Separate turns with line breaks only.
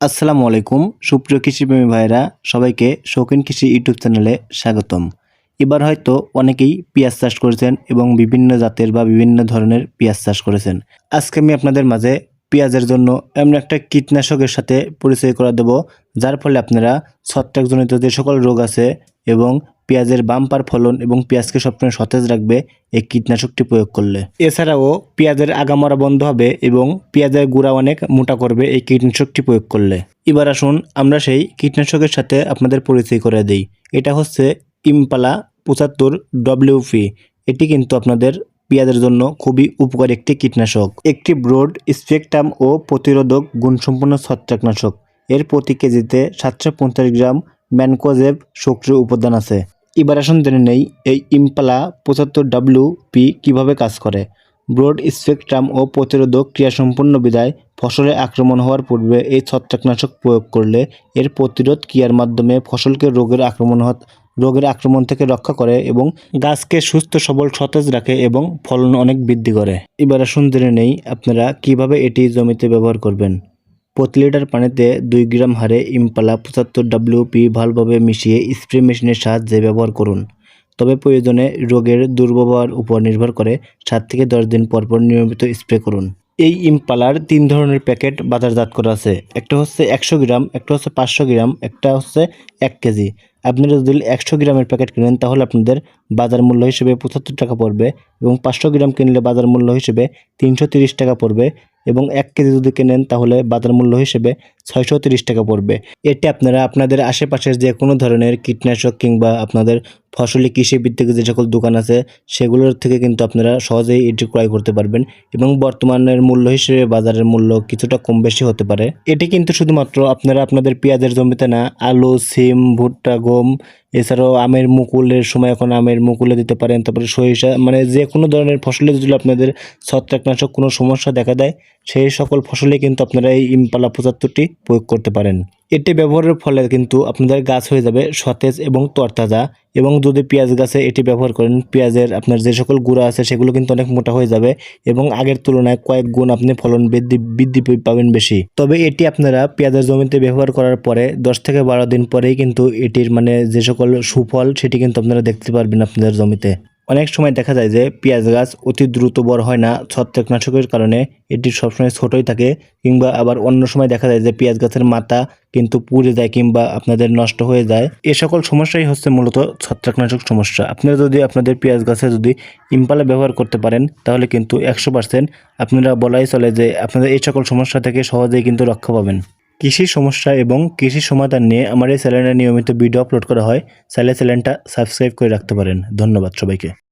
আসসালামু আলাইকুম সুপ্রিয় কৃষিপ্রেমী ভাইরা সবাইকে শৌখিন কৃষি ইউটিউব চ্যানেলে স্বাগতম। এবার হয়তো অনেকেই পেঁয়াজ চাষ করেছেন এবং বিভিন্ন জাতের বা বিভিন্ন ধরনের পেঁয়াজ চাষ করেছেন। আজকে আমি আপনাদের মাঝে পেঁয়াজের জন্য এমন একটা কীটনাশকের সাথে পরিচয় করে দেব, যার ফলে আপনারা ছত্রাকজনিত যে সকল রোগ আছে এবং পেঁয়াজের বাম্পার ফলন এবং পেঁয়াজকে সবসময় সতেজ রাখবে এই কীটনাশকটি প্রয়োগ করলে। এছাড়াও পেঁয়াজের আগামরা বন্ধ হবে এবং পেঁয়াজের গুঁড়া অনেক মোটা করবে এই কীটনাশকটি প্রয়োগ করলে। এবার আসুন আমরা সেই কীটনাশকের সাথে আপনাদের পরিচয় করে দিই। এটা হচ্ছে ইম্পালা 75 WP। এটি কিন্তু আপনাদের পেঁয়াজের জন্য খুবই উপকারী একটি কীটনাশক, একটি ব্রড স্পেকট্রাম ও প্রতিরোধক গুণসম্পন্ন ছত্রাকনাশক। এর প্রতি কেজিতে 750 গ্রাম ম্যানকোজেব সক্রিয় উপাদান আছে। এবার আসুন জেনে নেই এই ইম্পালা 75 WP কীভাবে কাজ করে। ব্রড স্পেকট্রাম ও প্রতিরোধক ক্রিয়াসম্পন্ন বিধায় ফসলে আক্রমণ হওয়ার পূর্বে এই ছত্রাকনাশক প্রয়োগ করলে এর প্রতিরোধ ক্রিয়ার মাধ্যমে ফসলকে রোগের আক্রমণ থেকে রক্ষা করে এবং গাছকে সুস্থ সবল সতেজ রাখে এবং ফলন অনেক বৃদ্ধি করে। এবার আসুন জেনে নেই আপনারা কিভাবে এটি জমিতে ব্যবহার করবেন। প্রতি লিটার পানিতে 2 গ্রাম হারে ইম্পালা 75 WP ভালোভাবে মিশিয়ে স্প্রে মেশিনের সাহায্যে ব্যবহার করুন। তবে প্রয়োজনে রোগের দুর্ব্যবহার উপর নির্ভর করে 7 থেকে 10 দিন পর পর নিয়মিত স্প্রে করুন। এই ইম্পালার 3 ধরনের প্যাকেট বাজারজাত করা আছে। একটা হচ্ছে 100 গ্রাম, একটা হচ্ছে 500 গ্রাম, একটা হচ্ছে 1 কেজি। আপনারা যদি 100 গ্রামের প্যাকেট কিনেন তাহলে আপনাদের বাজার মূল্য হিসেবে 75 টাকা পড়বে এবং 500 গ্রাম কিনলে বাজার মূল্য হিসেবে 330 টাকা পড়বে এবং 1 কেজি যদি কেনেন তাহলে বাজার মূল্য হিসেবে 630 টাকা পড়বে। এটি আপনারা আপনাদের আশেপাশের যে কোনো ধরনের কীটনাশক কিংবা আপনাদের ফসলি কৃষিভিত্তিক যে সকল দোকান আছে সেগুলোর থেকে কিন্তু আপনারা সহজেই এটি ক্রয় করতে পারবেন এবং বর্তমানের মূল্য হিসেবে বাজারের মূল্য কিছুটা কম বেশি হতে পারে। এটি কিন্তু শুধুমাত্র আপনারা আপনাদের পেঁয়াজের জমিতে না, আলু, সিম, ভুট্টা, গম, এছাড়াও আমের মুকুলের সময় এখন আমের মুকুলে দিতে পারেন। তারপরে সরিষা, মানে যে কোনো ধরনের ফসলে যদি আপনাদের ছত্রাকনাশক কোনো সমস্যা দেখা দেয় সেই সকল ফসলে কিন্তু আপনারা এই ইম্পালা 75টি প্রয়োগ করতে পারেন। এটি ব্যবহারের ফলে কিন্তু আপনাদের গাছ হয়ে যাবে সতেজ এবং তরতাজা। এবং যদি পেঁয়াজ গাছে এটি ব্যবহার করেন, পেঁয়াজের আপনার যে সকল গুঁড়া আছে সেগুলো কিন্তু অনেক মোটা হয়ে যাবে এবং আগের তুলনায় কয়েক গুণ আপনি ফলন বৃদ্ধি পাবেন বেশি। তবে এটি আপনারা পেঁয়াজের জমিতে ব্যবহার করার পরে 10 থেকে 12 দিন পরেই কিন্তু এটির যে সকল সুফল সেটি কিন্তু আপনারা দেখতে পারবেন আপনাদের জমিতে। অনেক সময় দেখা যায় যে পেঁয়াজ গাছ অতি দ্রুত বড় হয় না ছত্রাকনাশকের কারণে, এটি সবসময় ছোটই থাকে, কিংবা আবার অন্য সময় দেখা যায় যে পেঁয়াজ গাছের মাথা কিন্তু পুড়ে যায় কিংবা আপনাদের নষ্ট হয়ে যায়। এ সকল সমস্যাই হচ্ছে মূলত ছত্রাকনাশক সমস্যা। আপনারা যদি আপনাদের পেঁয়াজ গাছে যদি ইম্পালা ব্যবহার করতে পারেন তাহলে কিন্তু 100% আপনারা বলাই চলে যে আপনাদের এই সকল সমস্যা থেকে সহজেই কিন্তু রক্ষা পাবেন। কৃষি সমস্যা এবং কৃষি সমাধান নিয়ে আমার এই চ্যানেলে নিয়মিত ভিডিও আপলোড করা হয়। চাইলে চ্যানেলটা সাবস্ক্রাইব করে রাখতে পারেন। ধন্যবাদ সবাইকে।